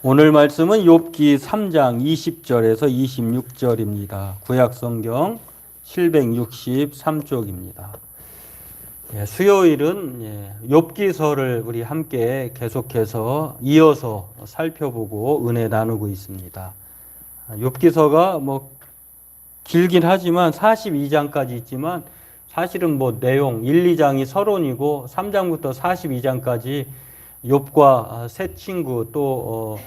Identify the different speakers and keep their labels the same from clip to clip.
Speaker 1: 오늘 말씀은 욥기 3장 20절에서 26절입니다. 구약성경 763쪽입니다. 수요일은 욥기서를 우리 함께 계속해서 이어서 살펴보고 은혜 나누고 있습니다. 욥기서가 길긴 하지만 42장까지 있지만 사실은 내용 1, 2장이 서론이고 3장부터 42장까지 욥과 세 친구 또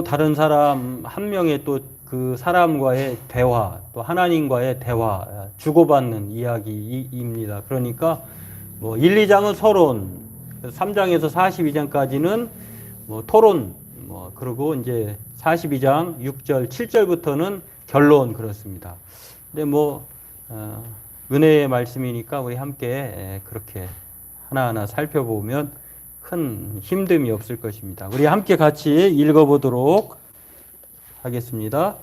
Speaker 1: 다른 사람 한 명의 또 그 사람과의 대화, 또 하나님과의 대화, 주고받는 이야기입니다. 그러니까 1, 2장은 서론, 3장에서 42장까지는 토론, 그리고 이제 42장 6절, 7절부터는 결론 그렇습니다. 근데 은혜의 말씀이니까 우리 함께 그렇게 하나하나 살펴보면 큰 힘듦이 없을 것입니다. 우리 함께 같이 읽어보도록 하겠습니다.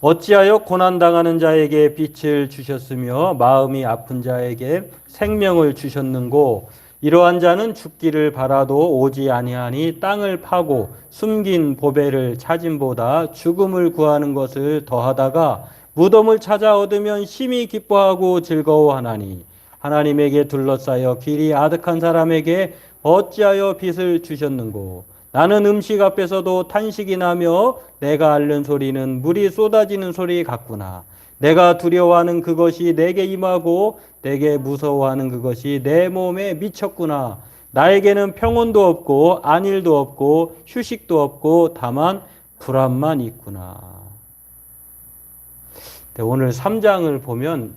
Speaker 1: 어찌하여 고난당하는 자에게 빛을 주셨으며 마음이 아픈 자에게 생명을 주셨는고 이러한 자는 죽기를 바라도 오지 아니하니 땅을 파고 숨긴 보배를 찾음보다 죽음을 구하는 것을 더하다가 무덤을 찾아 얻으면 심히 기뻐하고 즐거워하나니 하나님에게 둘러싸여 길이 아득한 사람에게 어찌하여 빛을 주셨는고 나는 음식 앞에서도 탄식이 나며 내가 앓는 소리는 물이 쏟아지는 소리 같구나. 내가 두려워하는 그것이 내게 임하고 내게 무서워하는 그것이 내 몸에 미쳤구나. 나에게는 평온도 없고 안일도 없고 휴식도 없고 다만 불안만 있구나. 오늘 3장을 보면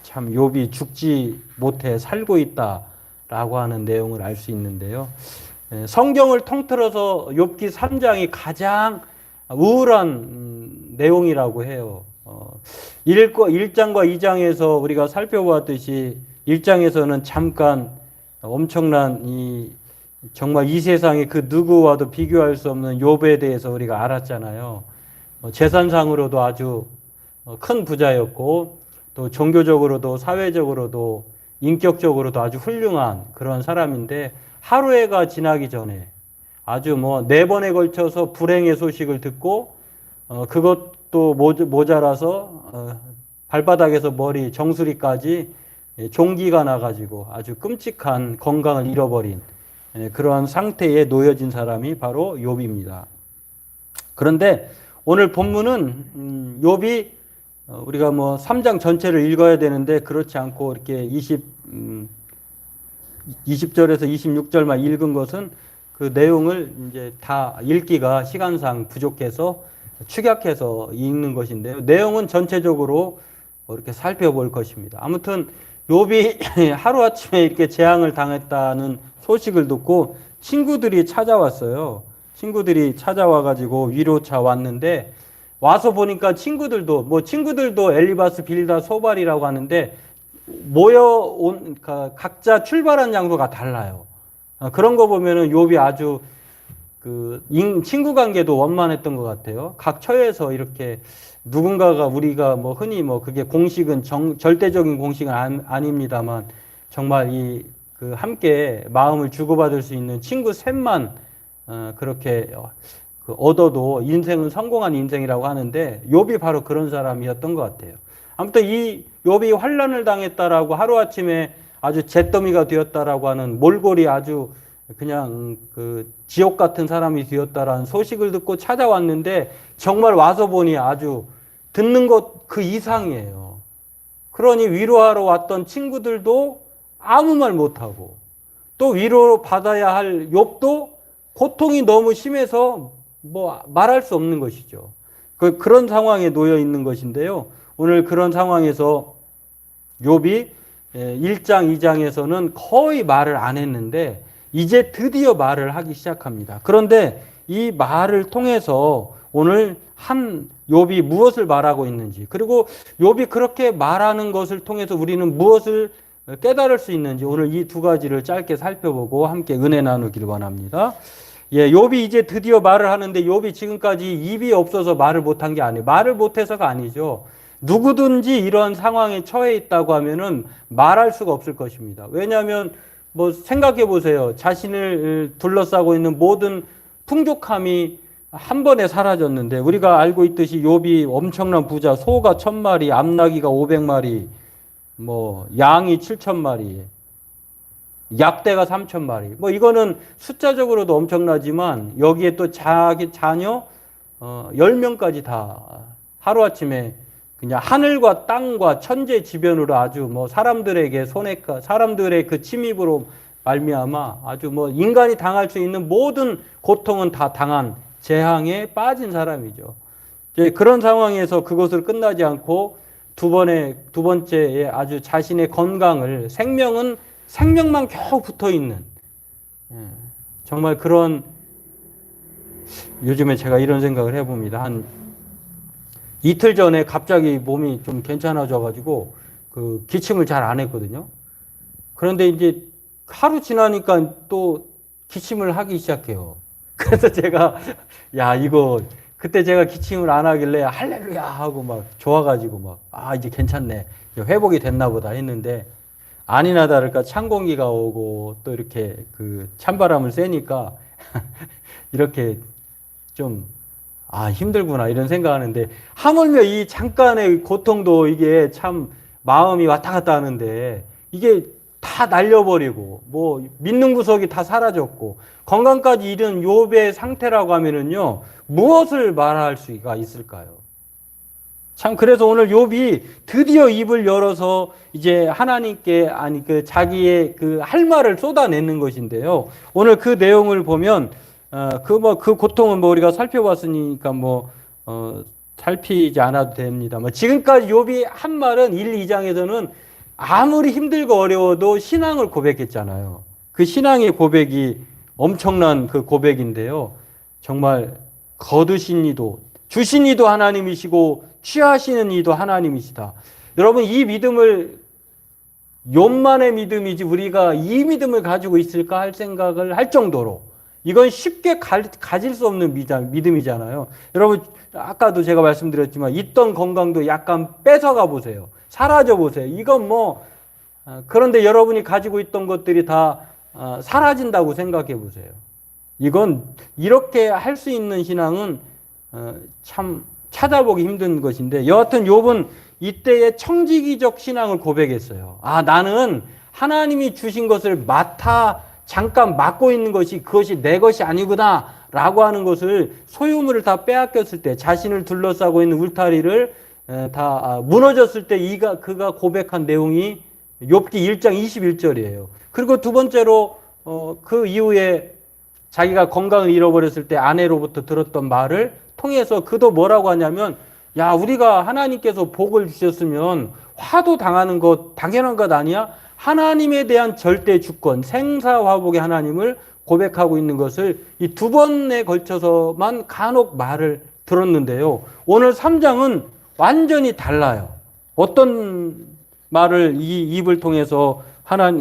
Speaker 1: 참 욥이 죽지 못해 살고 있다라고 하는 내용을 알 수 있는데요. 성경을 통틀어서 욥기 3장이 가장 우울한 내용이라고 해요. 1장과 2장에서 우리가 살펴보았듯이 1장에서는 잠깐 엄청난 정말 이 세상의 그 누구와도 비교할 수 없는 욥에 대해서 우리가 알았잖아요. 재산상으로도 아주 큰 부자였고 또 종교적으로도 사회적으로도 인격적으로도 아주 훌륭한 그런 사람인데 하루해가 지나기 전에 아주 4번에 걸쳐서 불행의 소식을 듣고 그것도 모자라서 발바닥에서 머리 정수리까지 종기가 나가지고 아주 끔찍한 건강을 잃어버린 그러한 상태에 놓여진 사람이 바로 욥입니다. 그런데 오늘 본문은 욥이 우리가 3장 전체를 읽어야 되는데 그렇지 않고 이렇게 20절에서 26절만 읽은 것은 그 내용을 이제 다 읽기가 시간상 부족해서 축약해서 읽는 것인데요. 내용은 전체적으로 이렇게 살펴볼 것입니다. 아무튼 욥이 하루아침에 이렇게 재앙을 당했다는 소식을 듣고 친구들이 찾아왔어요. 친구들이 찾아와가지고 위로차 왔는데 와서 보니까 친구들도 엘리바스, 빌다, 소발이라고 하는데 모여온 각자 출발한 장소가 달라요. 그런 거 보면은 욥이 아주 친구 관계도 원만했던 것 같아요. 각 처에서 이렇게 누군가가 우리가 흔히 그게 공식은 절대적인 공식은 아닙니다만 정말 함께 마음을 주고받을 수 있는 친구 셋만 그렇게 얻어도 인생은 성공한 인생이라고 하는데 욥이 바로 그런 사람이었던 것 같아요. 아무튼 이 욥이 환난을 당했다라고 하루아침에 아주 잿더미가 되었다라고 하는 몰골이 아주 그냥 지옥 같은 사람이 되었다라는 소식을 듣고 찾아왔는데 정말 와서 보니 아주 듣는 것 그 이상이에요. 그러니 위로하러 왔던 친구들도 아무 말 못하고 또 위로 받아야 할 욥도 고통이 너무 심해서 말할 수 없는 것이죠. 그런 상황에 놓여 있는 것인데요. 오늘 그런 상황에서 욥이 1장, 2장에서는 거의 말을 안 했는데 이제 드디어 말을 하기 시작합니다. 그런데 이 말을 통해서 오늘 욥이 무엇을 말하고 있는지 그리고 욥이 그렇게 말하는 것을 통해서 우리는 무엇을 깨달을 수 있는지 오늘 이 두 가지를 짧게 살펴보고 함께 은혜 나누길 원합니다. 욥이 이제 드디어 말을 하는데 욥이 지금까지 입이 없어서 말을 못한 게 아니에요. 말을 못해서가 아니죠. 누구든지 이런 상황에 처해 있다고 하면은 말할 수가 없을 것입니다. 왜냐하면 뭐 생각해 보세요. 자신을 둘러싸고 있는 모든 풍족함이 한 번에 사라졌는데, 우리가 알고 있듯이 욥이 엄청난 부자, 소가 1000마리, 암나기가 500마리, 뭐 양이 7000마리, 약대가 3000마리. 뭐 이거는 숫자적으로도 엄청나지만 여기에 또 자기 자녀 10명까지 다 하루아침에 그냥 하늘과 땅과 천재지변으로 아주 뭐 사람들에게 사람들의 그 침입으로 말미암아 아주 뭐 인간이 당할 수 있는 모든 고통은 다 당한 재앙에 빠진 사람이죠. 이제 그런 상황에서 그것을 끝나지 않고 두 번째에 아주 자신의 건강을 생명만 겨우 붙어 있는, 정말 그런, 요즘에 제가 이런 생각을 해봅니다. 한 이틀 전에 갑자기 몸이 좀 괜찮아져가지고 그 기침을 잘 안 했거든요. 그런데 이제 하루 지나니까 또 기침을 하기 시작해요. 그래서 제가 야 이거 그때 제가 기침을 안 하길래 할렐루야 하고 막 좋아가지고 막 이제 괜찮네, 회복이 됐나 보다 했는데, 아니나 다를까 찬 공기가 오고 또 이렇게 그 찬바람을 쐬니까 이렇게 좀 힘들구나 이런 생각하는데, 하물며 이 잠깐의 고통도 이게 참 마음이 왔다 갔다 하는데 이게 다 날려버리고 뭐 믿는 구석이 다 사라졌고 건강까지 잃은 욥의 상태라고 하면은요, 무엇을 말할 수가 있을까요? 참, 그래서 오늘 욥이 드디어 입을 열어서 이제 하나님께 그 자기의 그 할 말을 쏟아내는 것인데요. 오늘 그 내용을 보면 그 고통은 뭐 우리가 살펴봤으니까 살피지 않아도 됩니다. 지금까지 욥이 한 말은 1, 2장에서는 아무리 힘들고 어려워도 신앙을 고백했잖아요. 그 신앙의 고백이 엄청난 그 고백인데요. 정말 거두신 이도 주신 이도 하나님이시고 취하시는 이도 하나님이시다. 여러분, 이 믿음을 욥만의 믿음이지 우리가 이 믿음을 가지고 있을까 할 생각을 할 정도로, 이건 쉽게 가질 수 없는 믿음이잖아요. 여러분, 아까도 제가 말씀드렸지만 있던 건강도 약간 뺏어가 보세요. 사라져 보세요. 이건 그런데 여러분이 가지고 있던 것들이 다 사라진다고 생각해 보세요. 이건 이렇게 할 수 있는 신앙은 참 찾아보기 힘든 것인데, 여하튼 욥은 이때의 청지기적 신앙을 고백했어요. 나는 하나님이 주신 것을 잠깐 맡고 있는 그것이 내 것이 아니구나 라고 하는 것을, 소유물을 다 빼앗겼을 때, 자신을 둘러싸고 있는 울타리를 다 무너졌을 때 그가 고백한 내용이 욥기 1장 21절이에요. 그리고 두 번째로 그 이후에 자기가 건강을 잃어버렸을 때 아내로부터 들었던 말을 통해서 그도 뭐라고 하냐면, 야, 우리가 하나님께서 복을 주셨으면 화도 당하는 것 당연한 것 아니야? 하나님에 대한 절대 주권, 생사화복의 하나님을 고백하고 있는 것을 이 두 번에 걸쳐서만 간혹 말을 들었는데요. 오늘 3장은 완전히 달라요. 어떤 말을 이 입을 통해서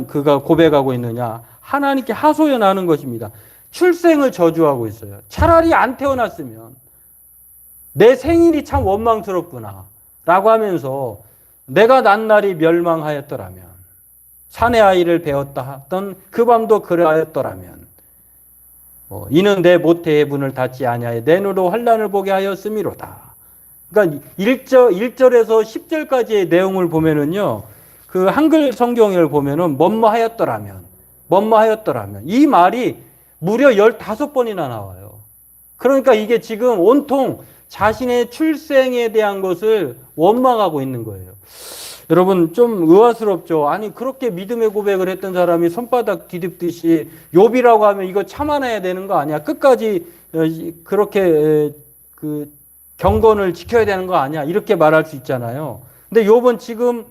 Speaker 1: 그가 고백하고 있느냐? 하나님께 하소연하는 것입니다. 출생을 저주하고 있어요. 차라리 안 태어났으면, 내 생일이 참 원망스럽구나 라고 하면서, 내가 난 날이 멸망하였더라면, 사내 아이를 배웠다 하던 그 밤도 그러하였더라면, 이는 내 모태의 분을 닫지 아니하여 내 눈으로 환난을 보게 하였음이로다. 그러니까 1절에서 10절까지의 내용을 보면은요, 그 한글 성경을 보면은 뭐뭐하였더라면 이 말이 무려 15번이나 나와요. 그러니까 이게 지금 온통 자신의 출생에 대한 것을 원망하고 있는 거예요. 여러분, 좀 의아스럽죠? 아니, 그렇게 믿음의 고백을 했던 사람이 손바닥 뒤집듯이 욥이라고 하면 이거 참아내야 되는 거 아니야? 끝까지 그렇게 그 경건을 지켜야 되는 거 아니야? 이렇게 말할 수 있잖아요. 근데 욥은 지금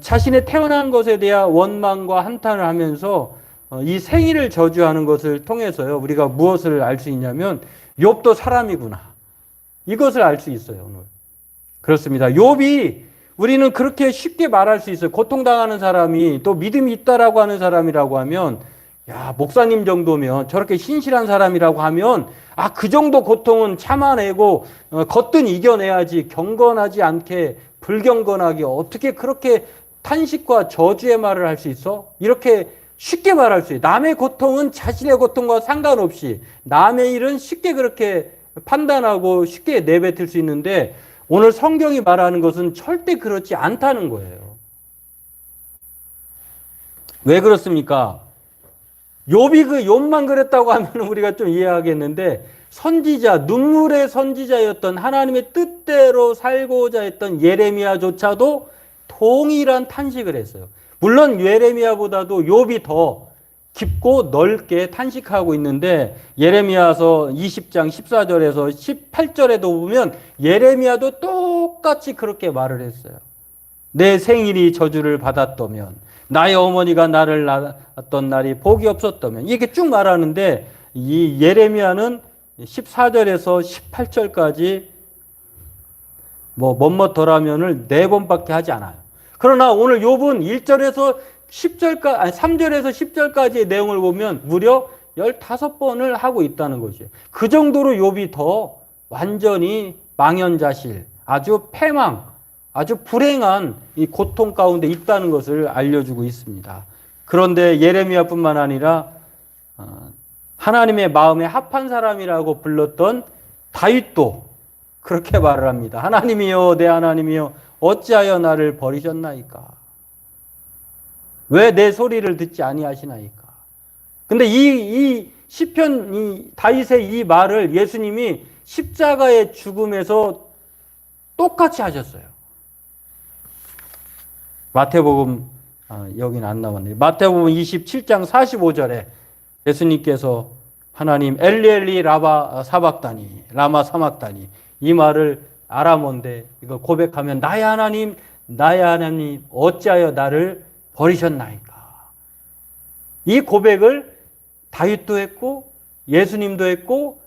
Speaker 1: 자신의 태어난 것에 대한 원망과 한탄을 하면서 이 생일을 저주하는 것을 통해서요, 우리가 무엇을 알 수 있냐면, 욥도 사람이구나, 이것을 알 수 있어요. 오늘 그렇습니다. 욥이, 우리는 그렇게 쉽게 말할 수 있어요. 고통당하는 사람이 또 믿음이 있다라고 하는 사람이라고 하면, 야, 목사님 정도면, 저렇게 신실한 사람이라고 하면, 그 정도 고통은 참아내고 거뜬 이겨내야지, 경건하지 않게 불경건하게 어떻게 그렇게 탄식과 저주의 말을 할 수 있어? 이렇게 쉽게 말할 수 있어요. 남의 고통은 자신의 고통과 상관없이 남의 일은 쉽게 그렇게 판단하고 쉽게 내뱉을 수 있는데 오늘 성경이 말하는 것은 절대 그렇지 않다는 거예요. 왜 그렇습니까? 욥이 그 욥만 그랬다고 하면 우리가 좀 이해하겠는데 선지자, 눈물의 선지자였던 하나님의 뜻대로 살고자 했던 예레미야조차도 동일한 탄식을 했어요. 물론 예레미야보다도 욥이 더 깊고 넓게 탄식하고 있는데 예레미야서 20장 14절에서 18절에도 보면 예레미야도 똑같이 그렇게 말을 했어요. 내 생일이 저주를 받았다면 나의 어머니가 나를 낳았던 날이 복이 없었다면 이렇게 쭉 말하는데 이 예레미야는 14절에서 18절까지 뭐뭇더라면을 4번밖에 하지 않아요. 그러나 오늘 욥은 1절에서 10절까지, 아니 3절에서 10절까지의 내용을 보면 무려 15번을 하고 있다는 거죠. 그 정도로 욥이 더 완전히 망연자실, 아주 패망, 아주 불행한 이 고통 가운데 있다는 것을 알려주고 있습니다. 그런데 예레미야뿐만 아니라 하나님의 마음에 합한 사람이라고 불렀던 다윗도 그렇게 말을 합니다. 하나님이여, 내 하나님이여, 어찌하여 나를 버리셨나이까? 왜 내 소리를 듣지 아니하시나이까? 근데 이 시편, 이 다윗의 이 말을 예수님이 십자가의 죽음에서 똑같이 하셨어요. 마태복음, 여기는 안 나왔네요. 마태복음 27장 45절에 예수님께서 하나님 엘리 라바 사박다니 라마 사막다니 이 말을 아람어인데 이거 고백하면 나의 하나님 어찌하여 나를 버리셨나이까? 이 고백을 다윗도 했고 예수님도 했고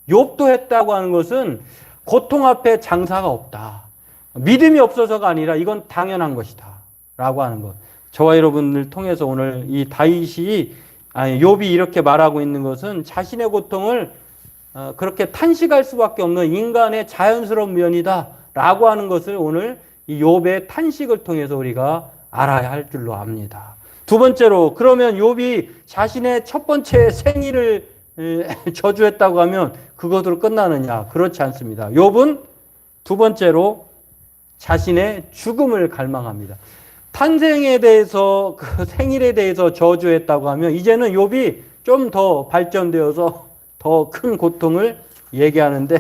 Speaker 1: 욥도 했다고 하는 것은 고통 앞에 장사가 없다. 믿음이 없어서가 아니라 이건 당연한 것이다 라고 하는 것. 저와 여러분을 통해서 오늘 이 다윗이 욥이 이렇게 말하고 있는 것은 자신의 고통을 그렇게 탄식할 수밖에 없는 인간의 자연스러운 면이다 라고 하는 것을 오늘 이 욥의 탄식을 통해서 우리가 알아야 할 줄로 압니다. 두 번째로, 그러면 욥이 자신의 첫 번째 생일을 저주했다고 하면 그것으로 끝나느냐? 그렇지 않습니다. 욥은 두 번째로 자신의 죽음을 갈망합니다. 탄생에 대해서, 그 생일에 대해서 저주했다고 하면 이제는 욥이 좀 더 발전되어서 더 큰 고통을 얘기하는데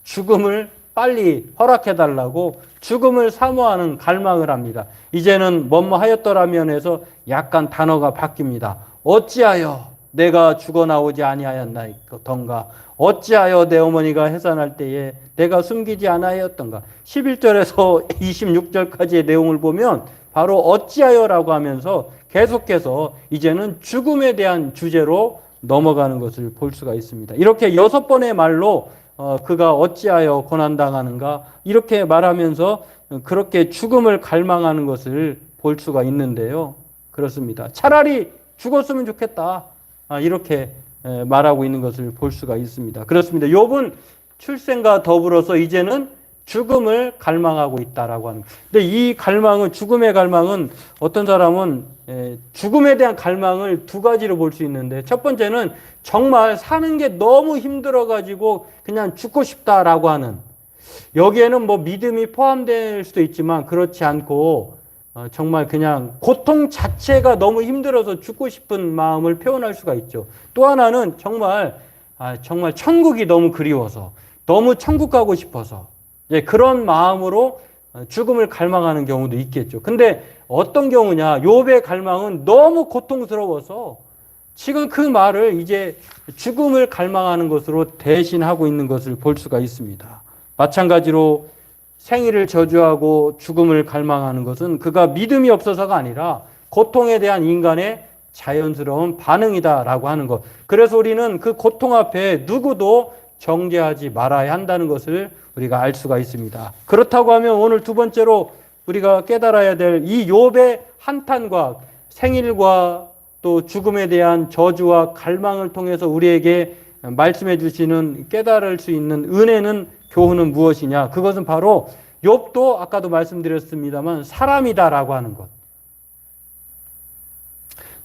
Speaker 1: 죽음을 빨리 허락해달라고 죽음을 사모하는 갈망을 합니다. 이제는 뭐뭐 하였더라면에서 약간 단어가 바뀝니다. 어찌하여 내가 죽어나오지 아니하였나이던가, 어찌하여 내 어머니가 해산할 때에 내가 숨기지 아니하였던가. 11절에서 26절까지의 내용을 보면 바로 어찌하여라고 하면서 계속해서 이제는 죽음에 대한 주제로 넘어가는 것을 볼 수가 있습니다. 이렇게 6번의 말로 그가 어찌하여 고난당하는가 이렇게 말하면서 그렇게 죽음을 갈망하는 것을 볼 수가 있는데요. 그렇습니다. 차라리 죽었으면 좋겠다. 이렇게 말하고 있는 것을 볼 수가 있습니다. 그렇습니다. 욥은 출생과 더불어서 이제는 죽음을 갈망하고 있다라고 하는. 근데 이 갈망은, 죽음의 갈망은 어떤 사람은 죽음에 대한 갈망을 두 가지로 볼 수 있는데, 첫 번째는 정말 사는 게 너무 힘들어가지고 그냥 죽고 싶다라고 하는, 여기에는 뭐 믿음이 포함될 수도 있지만 그렇지 않고 정말 그냥 고통 자체가 너무 힘들어서 죽고 싶은 마음을 표현할 수가 있죠. 또 하나는 정말 천국이 너무 그리워서, 너무 천국 가고 싶어서 그런 마음으로 죽음을 갈망하는 경우도 있겠죠. 근데 어떤 경우냐, 욥의 갈망은 너무 고통스러워서 지금 그 말을 이제 죽음을 갈망하는 것으로 대신하고 있는 것을 볼 수가 있습니다. 마찬가지로 생일을 저주하고 죽음을 갈망하는 것은 그가 믿음이 없어서가 아니라 고통에 대한 인간의 자연스러운 반응이다라고 하는 것. 그래서 우리는 그 고통 앞에 누구도 정죄하지 말아야 한다는 것을 우리가 알 수가 있습니다. 그렇다고 하면 오늘 두 번째로 우리가 깨달아야 될 이 욥의 한탄과 생일과 또 죽음에 대한 저주와 갈망을 통해서 우리에게 말씀해 주시는 깨달을 수 있는 은혜는, 교훈은 무엇이냐? 그것은 바로 욥도 아까도 말씀드렸습니다만 사람이다라고 하는 것.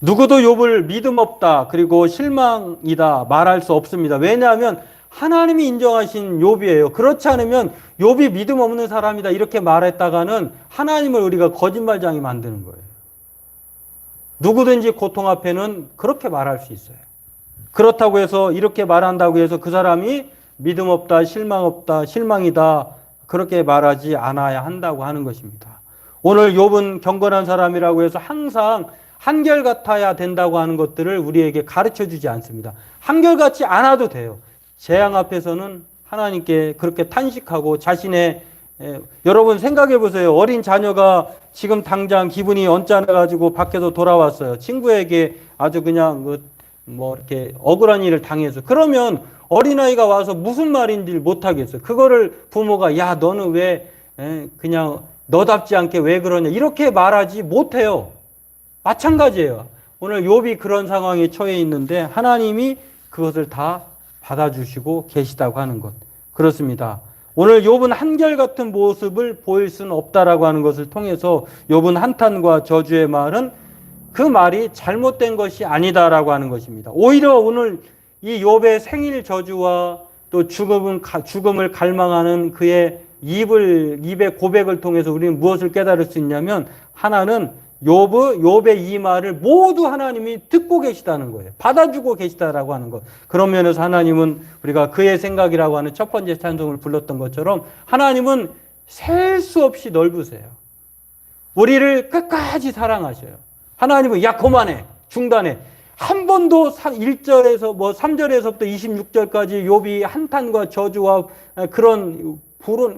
Speaker 1: 누구도 욥을 믿음 없다 그리고 실망이다 말할 수 없습니다. 왜냐하면 하나님이 인정하신 욥이에요. 그렇지 않으면 욥이 믿음 없는 사람이다 이렇게 말했다가는 하나님을 우리가 거짓말장이 만드는 거예요. 누구든지 고통 앞에는 그렇게 말할 수 있어요. 그렇다고 해서 이렇게 말한다고 해서 그 사람이 믿음 없다, 실망 없다, 실망이다 그렇게 말하지 않아야 한다고 하는 것입니다. 오늘 욥은 경건한 사람이라고 해서 항상 한결같아야 된다고 하는 것들을 우리에게 가르쳐 주지 않습니다. 한결같지 않아도 돼요. 재앙 앞에서는 하나님께 그렇게 탄식하고 자신의 여러분 생각해 보세요. 어린 자녀가 지금 당장 기분이 언짢아가지고 밖에서 돌아왔어요. 친구에게 아주 그냥 이렇게 억울한 일을 당해서 그러면 어린아이가 와서 무슨 말인지 못하겠어요. 그거를 부모가 야 너는 왜 그냥 너답지 않게 왜 그러냐 이렇게 말하지 못해요. 마찬가지예요. 오늘 욥이 그런 상황에 처해 있는데 하나님이 그것을 다 받아주시고 계시다고 하는 것. 그렇습니다. 오늘 욥은 한결같은 모습을 보일 수는 없다라고 하는 것을 통해서 욥은 한탄과 저주의 말은 그 말이 잘못된 것이 아니다라고 하는 것입니다. 오히려 오늘 이 욥의 생일 저주와 또 죽음을 갈망하는 그의 입의 고백을 통해서 우리는 무엇을 깨달을 수 있냐면 하나는 욥의 이 말을 모두 하나님이 듣고 계시다는 거예요. 받아주고 계시다라고 하는 것. 그런 면에서 하나님은 우리가 그의 생각이라고 하는 첫 번째 찬송을 불렀던 것처럼 하나님은 셀 수 없이 넓으세요. 우리를 끝까지 사랑하셔요. 하나님은 야 그만해. 중단해. 한 번도 1절에서 3절에서부터 26절까지 욥이 한탄과 저주와 그런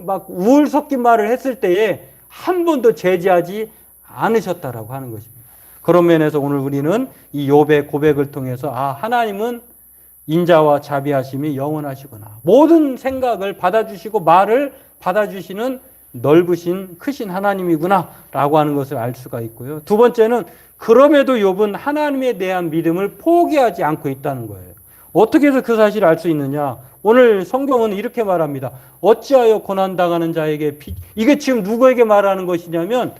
Speaker 1: 막 우울 섞인 말을 했을 때에 한 번도 제지하지 않으셨다라고 하는 것입니다. 그런 면에서 오늘 우리는 이 욥의 고백을 통해서 하나님은 인자와 자비하심이 영원하시구나. 모든 생각을 받아주시고 말을 받아주시는 넓으신 크신 하나님이구나 라고 하는 것을 알 수가 있고요. 두 번째는 그럼에도 욥은 하나님에 대한 믿음을 포기하지 않고 있다는 거예요. 어떻게 해서 그 사실을 알 수 있느냐? 오늘 성경은 이렇게 말합니다. 어찌하여 고난당하는 자에게 이게 지금 누구에게 말하는 것이냐면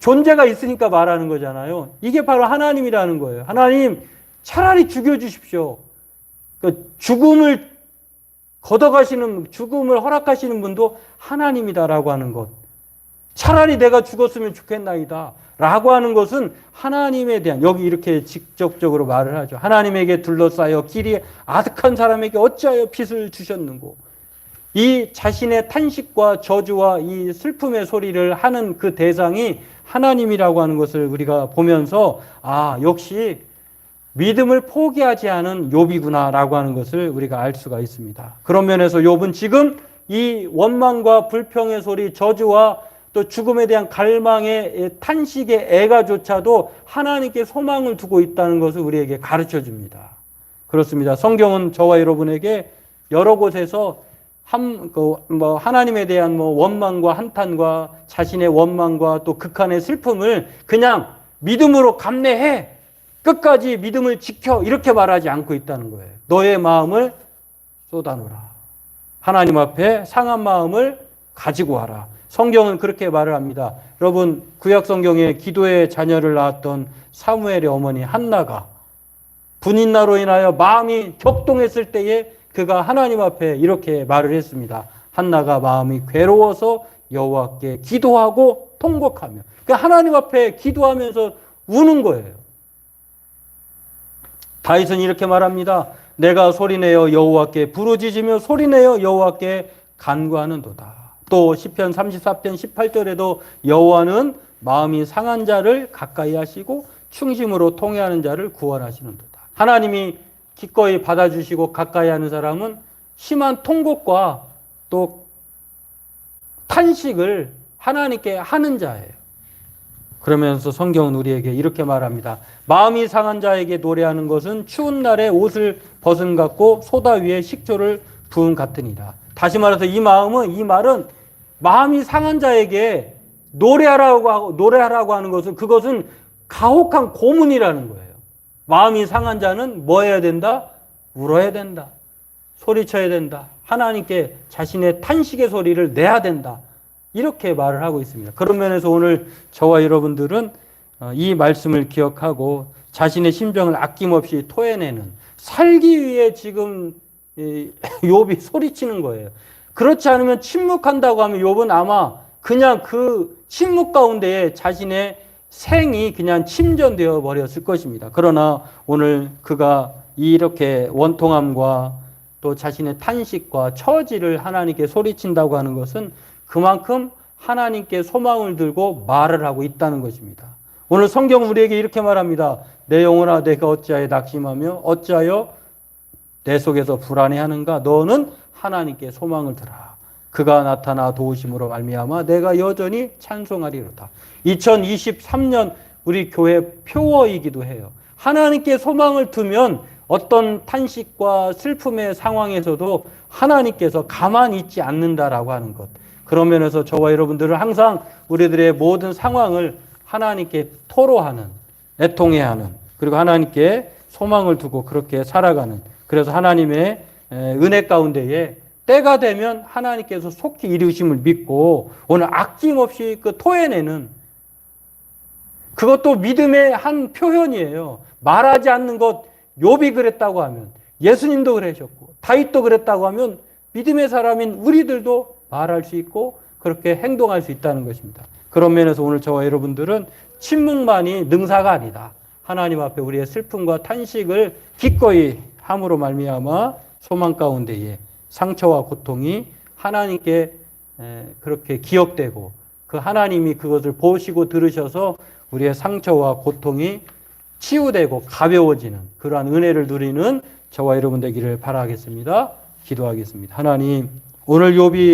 Speaker 1: 존재가 있으니까 말하는 거잖아요. 이게 바로 하나님이라는 거예요. 하나님 차라리 죽여주십시오. 그러니까 죽음을 허락하시는 분도 하나님이다라고 하는 것. 차라리 내가 죽었으면 좋겠나이다 라고 하는 것은 하나님에 대한 여기 이렇게 직접적으로 말을 하죠. 하나님에게 둘러싸여 길이 아득한 사람에게 어찌하여 빛을 주셨는고. 이 자신의 탄식과 저주와 이 슬픔의 소리를 하는 그 대상이 하나님이라고 하는 것을 우리가 보면서 역시 믿음을 포기하지 않은 욥이구나라고 하는 것을 우리가 알 수가 있습니다. 그런 면에서 욥은 지금 이 원망과 불평의 소리, 저주와 또 죽음에 대한 갈망의 탄식의 애가조차도 하나님께 소망을 두고 있다는 것을 우리에게 가르쳐 줍니다. 그렇습니다. 성경은 저와 여러분에게 여러 곳에서 하나님에 대한 원망과 한탄과 자신의 원망과 또 극한의 슬픔을 그냥 믿음으로 감내해. 끝까지 믿음을 지켜. 이렇게 말하지 않고 있다는 거예요. 너의 마음을 쏟아놓으라. 하나님 앞에 상한 마음을 가지고 와라. 성경은 그렇게 말을 합니다. 여러분 구약 성경에 기도의 자녀를 낳았던 사무엘의 어머니 한나가 분인나로 인하여 마음이 격동했을 때에 그가 하나님 앞에 이렇게 말을 했습니다. 한나가 마음이 괴로워서 여호와께 기도하고 통곡하며 하나님 앞에 기도하면서 우는 거예요. 다윗은 이렇게 말합니다. 내가 소리내어 여호와께 부르짖으며 소리내어 여호와께 간구하는도다. 또 시편 34편 18절에도 여호와는 마음이 상한 자를 가까이 하시고 충심으로 통회하는 자를 구원하시는도다. 하나님이 기꺼이 받아주시고 가까이 하는 사람은 심한 통곡과 또 탄식을 하나님께 하는 자예요. 그러면서 성경은 우리에게 이렇게 말합니다. 마음이 상한 자에게 노래하는 것은 추운 날에 옷을 벗은 같고 소다 위에 식초를 부은 같으니라. 다시 말해서 이 말은 마음이 상한 자에게 노래하라고 하는 것은 그것은 가혹한 고문이라는 거예요. 마음이 상한 자는 뭐 해야 된다? 울어야 된다. 소리쳐야 된다. 하나님께 자신의 탄식의 소리를 내야 된다. 이렇게 말을 하고 있습니다. 그런 면에서 오늘 저와 여러분들은 이 말씀을 기억하고 자신의 심정을 아낌없이 토해내는, 살기 위해 지금 욥이 소리치는 거예요. 그렇지 않으면 침묵한다고 하면 욥은 아마 그냥 그 침묵 가운데에 자신의 생이 그냥 침전되어 버렸을 것입니다. 그러나 오늘 그가 이렇게 원통함과 또 자신의 탄식과 처지를 하나님께 소리친다고 하는 것은 그만큼 하나님께 소망을 들고 말을 하고 있다는 것입니다. 오늘 성경 우리에게 이렇게 말합니다. 내 영혼아 내가 어찌하여 낙심하며 어찌하여 내 속에서 불안해하는가? 너는 하나님께 소망을 들라. 그가 나타나 도우심으로 말미암아 내가 여전히 찬송하리로다. 2023년 우리 교회 표어이기도 해요. 하나님께 소망을 두면 어떤 탄식과 슬픔의 상황에서도 하나님께서 가만히 있지 않는다라고 하는 것. 그런 면에서 저와 여러분들은 항상 우리들의 모든 상황을 하나님께 토로하는, 애통해하는, 그리고 하나님께 소망을 두고 그렇게 살아가는, 그래서 하나님의 은혜 가운데에 때가 되면 하나님께서 속히 이루심을 믿고 오늘 아낌없이 그 토해내는, 그것도 믿음의 한 표현이에요. 말하지 않는 것, 욥이 그랬다고 하면, 예수님도 그러셨고 다윗도 그랬다고 하면 믿음의 사람인 우리들도 말할 수 있고 그렇게 행동할 수 있다는 것입니다. 그런 면에서 오늘 저와 여러분들은 침묵만이 능사가 아니다. 하나님 앞에 우리의 슬픔과 탄식을 기꺼이 함으로 말미암아 소망 가운데에 상처와 고통이 하나님께 그렇게 기억되고 그 하나님이 그것을 보시고 들으셔서 우리의 상처와 고통이 치유되고 가벼워지는 그러한 은혜를 누리는 저와 여러분 되기를 바라겠습니다. 기도하겠습니다. 하나님, 오늘 욥이